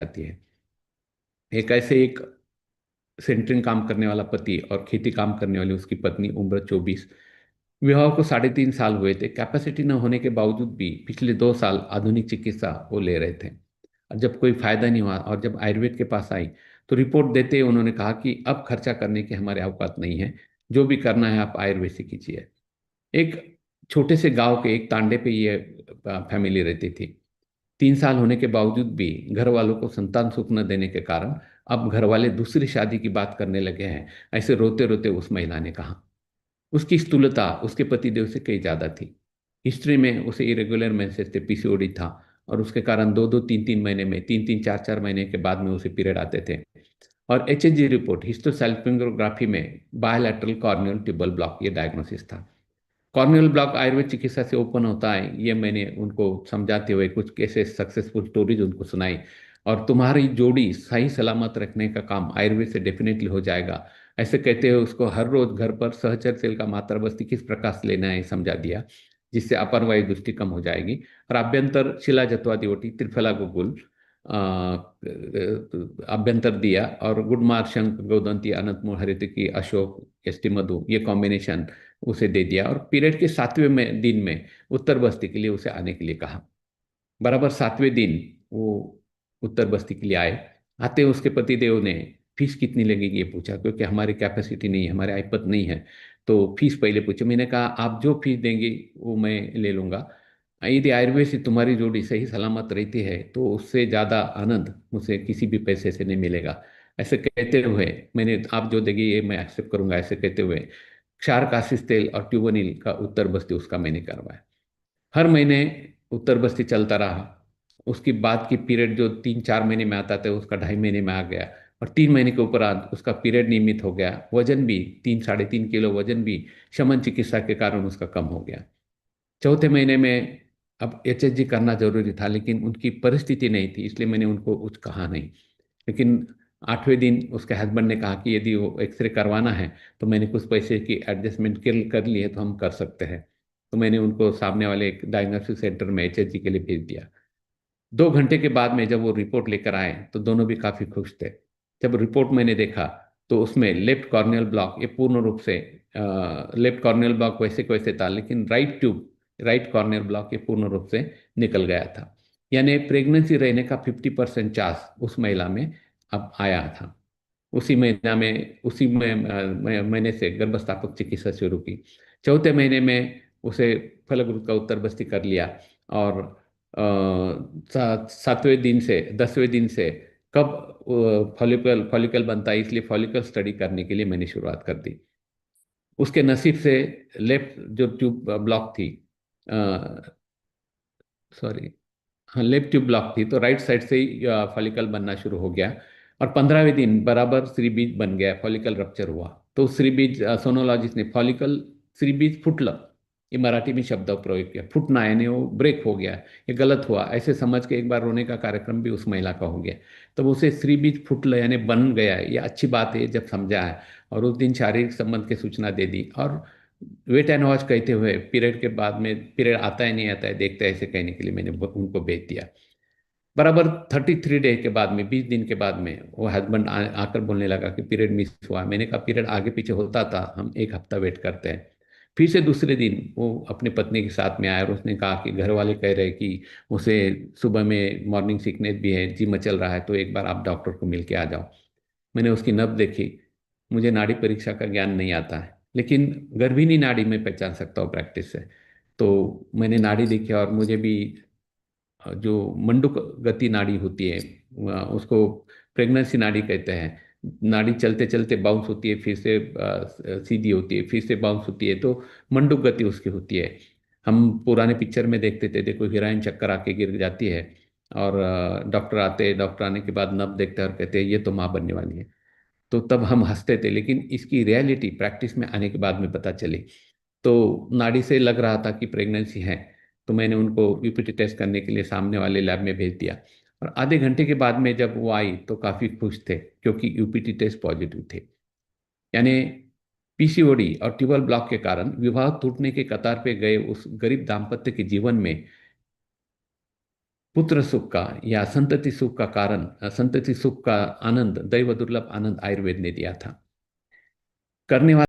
जाती है। एक सेंटरिंग काम करने वाला पति और खेती काम करने वाली उसकी पत्नी, उम्र 24। विवाह को 3.5 साल हुए थे। कैपेसिटी न होने के बावजूद भी पिछले 2 साल आधुनिक चिकित्सा वो ले रहे थे। और जब कोई फायदा नहीं हुआ और जब आयुर्वेद के पास आई तो रिपोर्ट देते ही उन्होंने कहा कि अब खर्चा करने की हमारे औकात नहीं है, जो भी करना है आप आयुर्वेद से कीजिए। एक छोटे से गांव के एक तांडे पे ये फैमिली रहती थी। 3 साल होने के बावजूद भी घर वालों को संतान सुख न देने के कारण अब घर वाले दूसरी शादी की बात करने लगे हैं, ऐसे रोते रोते उस महिला ने कहा। उसकी स्थूलता उसके पतिदेव से कहीं ज्यादा थी। हिस्ट्री में उसे इरेगुलर मेंसेस थे, पीसीओडी था, और उसके कारण 2-2, 3-3 महीने में, 3-3, 4-4 महीने के बाद में उसे पीरियड आते थे। और एचएचजी रिपोर्ट, हिस्टोसैल्पिंगोग्राफी में बायलैटरल कॉर्नियल ट्यूबल ब्लॉक ये डायग्नोसिस था। कॉर्नियल ब्लॉक आयुर्वेद चिकित्सा से ओपन होता है, ये मैंने उनको समझाते हुए कुछ कैसे सक्सेसफुल स्टोरीज उनको सुनाई। और तुम्हारी जोड़ी सही सलामत रखने का काम आयुर्वेद से डेफिनेटली हो जाएगा, ऐसे कहते हुए उसको हर रोज घर पर सहचर तेल का मात्रा बस्ती किस प्रकार से लेना है समझा दिया, जिससे अपर वायु दृष्टि कम हो जाएगी। और अभ्यंतर शिला जत्वादी ओटी त्रिफला गुगुल अभ्यंतर दिया, और गुडमार शंख गौदंती अनंत मूल हरितकी अशोक एसटी मधु ये कॉम्बिनेशन उसे दे दिया। और पीरियड के 7वें दिन में उत्तर बस्ती के लिए उसे आने के लिए कहा। बराबर 7वें दिन वो उत्तर बस्ती के लिए आए। आते ही उसके पतिदेव ने फीस कितनी लगेगी ये पूछा, क्योंकि हमारी कैपेसिटी नहीं है, हमारे आईपत नहीं है। तो फीस पहले पूछे। मैंने कहा आप जो फीस देंगे वो मैं ले लूंगा। यदि आयुर्वेद से तुम्हारी जोड़ी सही सलामत रहती है तो उससे ज़्यादा आनंद मुझे किसी भी पैसे से नहीं मिलेगा। ऐसे कहते हुए मैंने, आप जो देंगे ये मैं एक्सेप्ट करूंगा, ऐसे कहते हुए क्षार कासिस तेल और ट्यूबोनिल का उत्तर बस्ती उसका मैंने करवाया। हर महीने उत्तर बस्ती चलता रहा। उसकी बाद की पीरियड जो 3-4 महीने में आता था उसका 2.5 महीने में आ गया। और 3 महीने के उपरांत उसका पीरियड नियमित हो गया। वजन भी 3-3.5 किलो वजन भी शमन चिकित्सा के कारण उसका कम हो गया। चौथे महीने में अब एचएसजी करना जरूरी था, लेकिन उनकी परिस्थिति नहीं थी, इसलिए मैंने उनको कुछ कहा नहीं। लेकिन 8वें दिन उसके हस्बैंड ने कहा कि यदि वो एक्सरे करवाना है तो मैंने कुछ पैसे की एडजस्टमेंट कर ली है तो हम कर सकते हैं। तो मैंने उनको सामने वाले एक डायग्नोस्टिक सेंटर में एचएसजी के लिए भेज दिया। 2 घंटे के बाद में जब वो रिपोर्ट लेकर आए तो दोनों भी काफी खुश थे। जब रिपोर्ट मैंने देखा तो उसमें लेफ्ट कॉर्नियल ब्लॉक ये पूर्ण रूप से, लेफ्ट कॉर्नियल ब्लॉक वैसे को वैसे था, लेकिन राइट कॉर्नियल ब्लॉक ये पूर्ण रूप से निकल गया था। यानी प्रेगनेंसी रहने का 50% चांस उस महिला में अब आया था। उसी महीने से गर्भस्थापक चिकित्सा शुरू की। चौथे महीने में उसे फलद्रुप का उत्तर बस्ती कर लिया। और 7वें दिन से 10वें दिन से कब फॉलिकल फॉलिकल बनता है, इसलिए फॉलिकल स्टडी करने के लिए मैंने शुरुआत कर दी। उसके नसीब से लेफ्ट जो ट्यूब ब्लॉक थी, सॉरी, हाँ लेफ्ट ट्यूब ब्लॉक थी, तो राइट साइड से ही फॉलिकल बनना शुरू हो गया। और 15वें दिन बराबर श्री बीज बन गया, फॉलिकल रप्चर हुआ। तो श्री बीज सोनोलॉजिस्ट ने फॉलिकल श्री बीज फुटलं, ये मराठी में शब्द प्रयोग किया, फुटना यानी वो ब्रेक हो गया, ये गलत हुआ ऐसे समझ के एक बार रोने का कार्यक्रम भी उस महिला का हो गया। तब उसे श्री बीज फुटलं यानी बन गया है, ये अच्छी बात है जब समझा है। और उस दिन शारीरिक संबंध की सूचना दे दी। और वेट एंड वॉच कहते हुए पीरियड के बाद में, पीरियड आता है नहीं आता है देखते हैं ऐसे कहने के लिए मैंने उनको भेज दिया। बराबर 33 डे के बाद में, 20 दिन के बाद में वो हस्बैंड आकर बोलने लगा कि पीरियड मिस हुआ। मैंने कहा पीरियड आगे पीछे होता था, हम एक हफ्ता वेट करते हैं। फिर से दूसरे दिन वो अपनी पत्नी के साथ में आया और उसने कहा कि घर वाले कह रहे हैं कि उसे सुबह में मॉर्निंग सिकनेस भी है, जी मचल रहा है, तो एक बार आप डॉक्टर को मिल के आ जाओ। मैंने उसकी नब्ज देखी। मुझे नाड़ी परीक्षा का ज्ञान नहीं आता है, लेकिन गर्भिणी नाड़ी में पहचान सकता हूँ प्रैक्टिस से। तो मैंने नाड़ी देखी और मुझे भी जो मंडूक गति नाड़ी होती है, उसको प्रेगनेंसी नाड़ी कहते हैं। नाड़ी चलते चलते बाउंस होती है, फिर से सीधी होती है, फिर से बाउंस होती है, तो मंडूक गति उसकी होती है। हम पुराने पिक्चर में देखते थे, देखो हीरोइन चक्कर आके गिर जाती है और डॉक्टर आते हैं, डॉक्टर आने के बाद नब देखते हैं और कहते हैं ये तो माँ बनने वाली है। तो तब हम हंसते थे, लेकिन इसकी रियलिटी प्रैक्टिस में आने के बाद में पता चली। तो नाड़ी से लग रहा था कि प्रेगनेंसी है। तो मैंने उनको यूपीटी टेस्ट करने के लिए सामने वाले लैब में भेज दिया। और आधे घंटे के बाद में जब वो आई तो काफ़ी खुश थे, क्योंकि यूपीटी टेस्ट पॉजिटिव थे। यानी पीसीओडी और ट्यूबल ब्लॉक के कारण विवाह टूटने के कतार पे गए उस गरीब दाम्पत्य के जीवन में पुत्र सुख का या संतति सुख का कारण, संतति सुख का आनंद, दैव दुर्लभ आनंद आयुर्वेद ने दिया था। करने वाला